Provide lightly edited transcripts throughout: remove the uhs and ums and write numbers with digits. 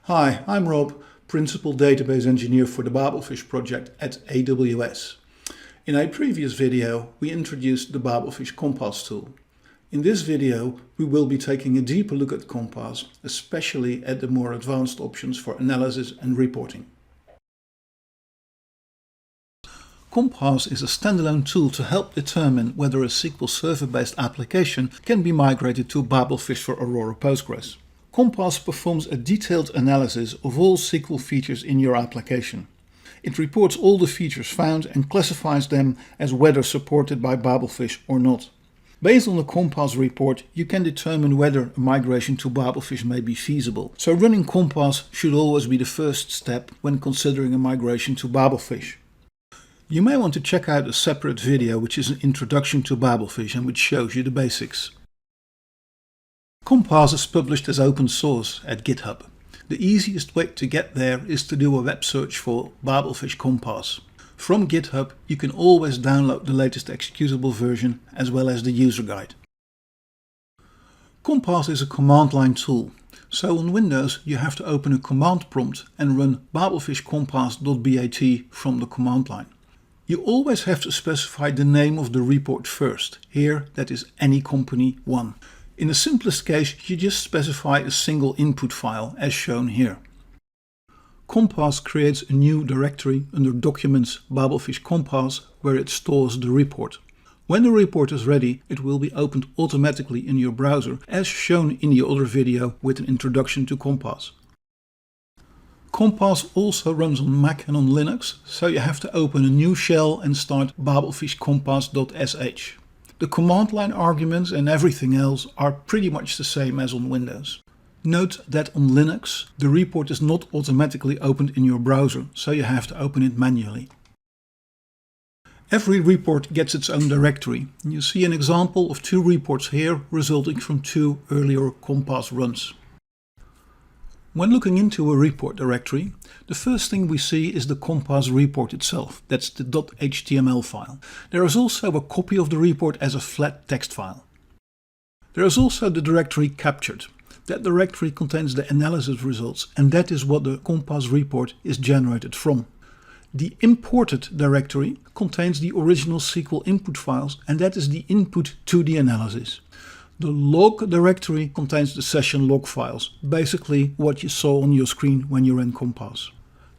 Hi, I'm Rob, Principal Database Engineer for the Babelfish project at AWS. In a previous video, we introduced the Babelfish Compass tool. In this video, we will be taking a deeper look at Compass, especially at the more advanced options for analysis and reporting. Compass is a standalone tool to help determine whether a SQL Server-based application can be migrated to Babelfish for Aurora Postgres. Compass performs a detailed analysis of all SQL features in your application. It reports all the features found and classifies them as whether supported by Babelfish or not. Based on the Compass report, you can determine whether a migration to Babelfish may be feasible. So running Compass should always be the first step when considering a migration to Babelfish. You may want to check out a separate video which is an introduction to Babelfish and which shows you the basics. Compass is published as open source at GitHub. The easiest way to get there is to do a web search for Babelfish Compass. From GitHub you can always download the latest executable version as well as the user guide. Compass is a command line tool, so on Windows you have to open a command prompt and run babelfishcompass.bat from the command line. You always have to specify the name of the report first. Here that is any company 1. In the simplest case, you just specify a single input file as shown here. Compass creates a new directory under Documents Babelfish Compass where it stores the report. When the report is ready, it will be opened automatically in your browser as shown in the other video with an introduction to Compass. Compass also runs on Mac and on Linux, so you have to open a new shell and start babelfishcompass.sh. The command line arguments and everything else are pretty much the same as on Windows. Note that on Linux the report is not automatically opened in your browser, so you have to open it manually. Every report gets its own directory. You see an example of 2 reports here resulting from 2 earlier Compass runs. When looking into a report directory, the first thing we see is the Compass report itself. That's the .html file. There is also a copy of the report as a flat text file. There is also the directory captured. That directory contains the analysis results, and that is what the Compass report is generated from. The imported directory contains the original SQL input files, and that is the input to the analysis. The log directory contains the session log files, basically what you saw on your screen when you ran Compass.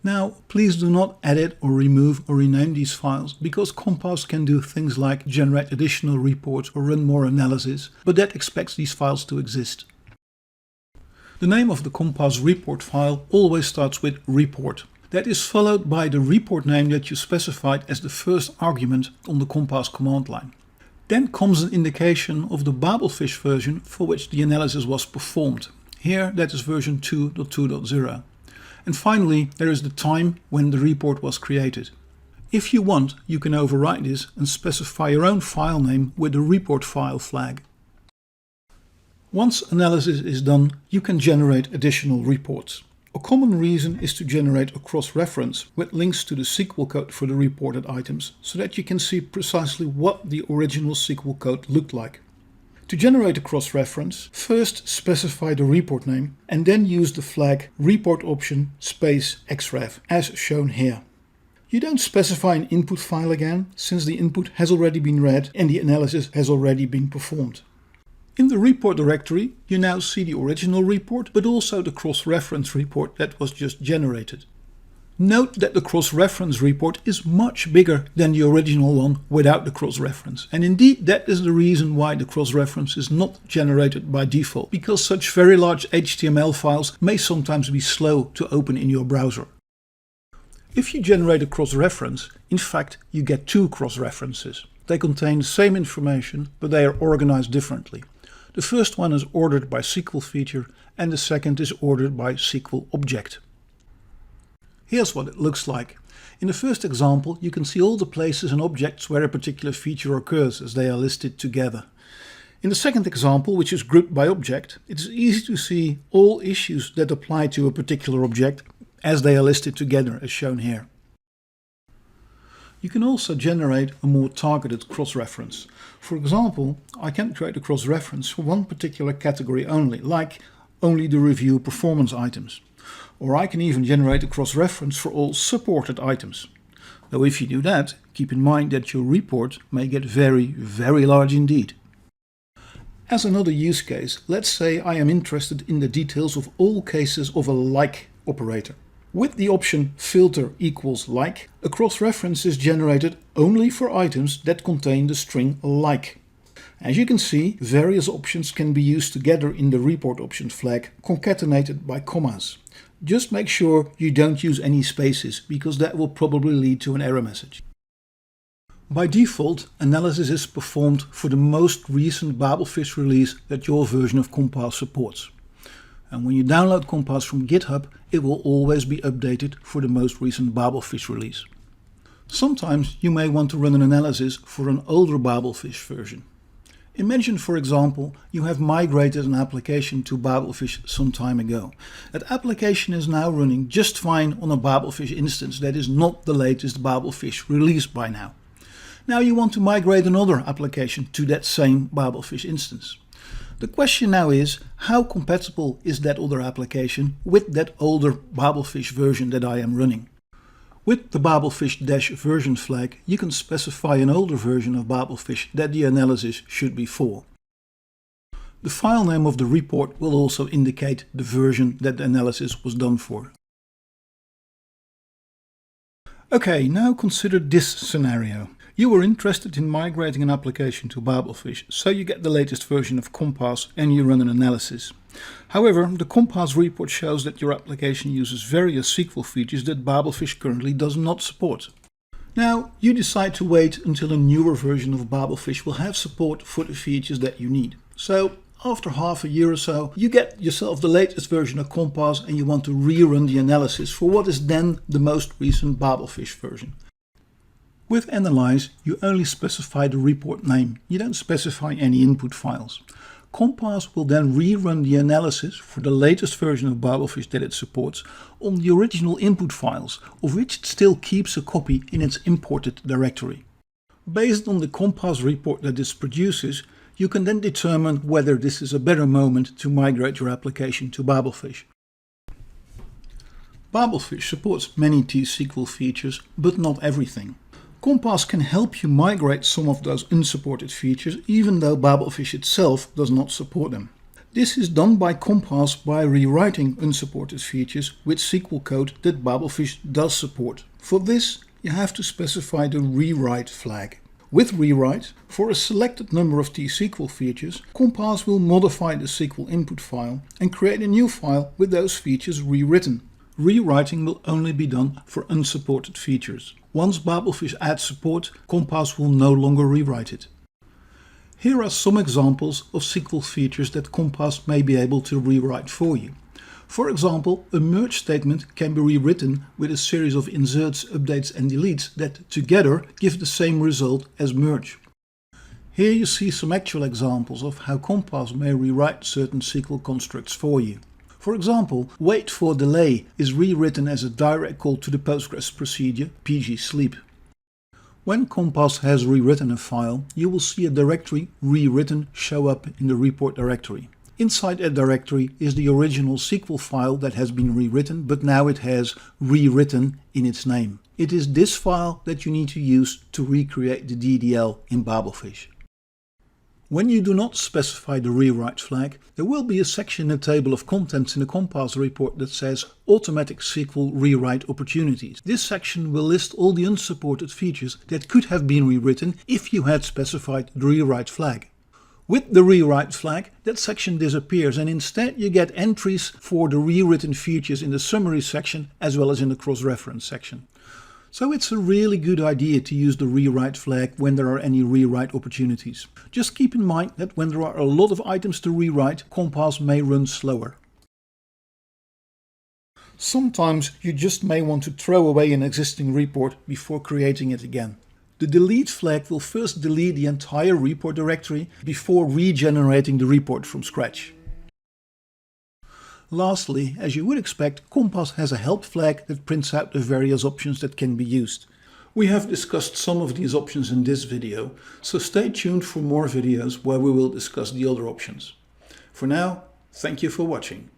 Now, please do not edit or remove or rename these files, because Compass can do things like generate additional reports or run more analysis, but that expects these files to exist. The name of the Compass report file always starts with report. That is followed by the report name that you specified as the first argument on the Compass command line. Then comes an indication of the Babelfish version for which the analysis was performed. Here that is version 2.2.0. And finally there is the time when the report was created. If you want, you can overwrite this and specify your own file name with the report file flag. Once analysis is done, you can generate additional reports. A common reason is to generate a cross-reference with links to the SQL code for the reported items, so that you can see precisely what the original SQL code looked like. To generate a cross-reference, first specify the report name and then use the flag report option space xref as shown here. You don't specify an input file again, since the input has already been read and the analysis has already been performed. In the report directory, you now see the original report, but also the cross-reference report that was just generated. Note that the cross-reference report is much bigger than the original one without the cross-reference. And indeed that is the reason why the cross-reference is not generated by default, because such very large HTML files may sometimes be slow to open in your browser. If you generate a cross-reference, in fact you get 2 cross-references. They contain the same information, but they are organized differently. The first one is ordered by SQL feature and the second is ordered by SQL object. Here's what it looks like. In the first example you can see all the places and objects where a particular feature occurs as they are listed together. In the second example, which is grouped by object, it is easy to see all issues that apply to a particular object as they are listed together as shown here. You can also generate a more targeted cross-reference. For example, I can create a cross-reference for one particular category only, like only the review performance items. Or I can even generate a cross-reference for all supported items. Though if you do that, keep in mind that your report may get very, very large indeed. As another use case, let's say I am interested in the details of all cases of a like operator. With the option filter equals like, a cross-reference is generated only for items that contain the string like. As you can see, various options can be used together in the report options flag, concatenated by commas. Just make sure you don't use any spaces, because that will probably lead to an error message. By default, analysis is performed for the most recent Babelfish release that your version of Compass supports. And when you download Compass from GitHub, it will always be updated for the most recent Babelfish release. Sometimes you may want to run an analysis for an older Babelfish version. Imagine, for example, you have migrated an application to Babelfish some time ago. That application is now running just fine on a Babelfish instance that is not the latest Babelfish release by now. Now you want to migrate another application to that same Babelfish instance. The question now is, how compatible is that other application with that older Babelfish version that I am running? With the Babelfish-version flag, you can specify an older version of Babelfish that the analysis should be for. The file name of the report will also indicate the version that the analysis was done for. Okay, now consider this scenario. You were interested in migrating an application to Babelfish, so you get the latest version of Compass and you run an analysis. However, the Compass report shows that your application uses various SQL features that Babelfish currently does not support. Now, you decide to wait until a newer version of Babelfish will have support for the features that you need. So, after half a year or so, you get yourself the latest version of Compass and you want to rerun the analysis for what is then the most recent Babelfish version. With Analyze, you only specify the report name. You don't specify any input files. Compass will then rerun the analysis for the latest version of Babelfish that it supports on the original input files, of which it still keeps a copy in its imported directory. Based on the Compass report that this produces, you can then determine whether this is a better moment to migrate your application to Babelfish. Babelfish supports many T-SQL features, but not everything. Compass can help you migrate some of those unsupported features, even though Babelfish itself does not support them. This is done by Compass by rewriting unsupported features with SQL code that Babelfish does support. For this, you have to specify the rewrite flag. With rewrite, for a selected number of T-SQL features, Compass will modify the SQL input file and create a new file with those features rewritten. Rewriting will only be done for unsupported features. Once Babelfish adds support, Compass will no longer rewrite it. Here are some examples of SQL features that Compass may be able to rewrite for you. For example, a merge statement can be rewritten with a series of inserts, updates and deletes that together give the same result as merge. Here you see some actual examples of how Compass may rewrite certain SQL constructs for you. For example, wait for delay is rewritten as a direct call to the Postgres procedure pgsleep. When Compass has rewritten a file, you will see a directory rewritten show up in the report directory. Inside that directory is the original SQL file that has been rewritten, but now it has rewritten in its name. It is this file that you need to use to recreate the DDL in Babelfish. When you do not specify the rewrite flag, there will be a section in the table of contents in the Compass report that says Automatic SQL Rewrite Opportunities. This section will list all the unsupported features that could have been rewritten if you had specified the rewrite flag. With the rewrite flag, that section disappears and instead you get entries for the rewritten features in the summary section as well as in the cross-reference section. So it's a really good idea to use the rewrite flag when there are any rewrite opportunities. Just keep in mind that when there are a lot of items to rewrite, Compass may run slower. Sometimes you just may want to throw away an existing report before creating it again. The delete flag will first delete the entire report directory before regenerating the report from scratch. Lastly, as you would expect, Compass has a help flag that prints out the various options that can be used. We have discussed some of these options in this video, so stay tuned for more videos where we will discuss the other options. For now, thank you for watching.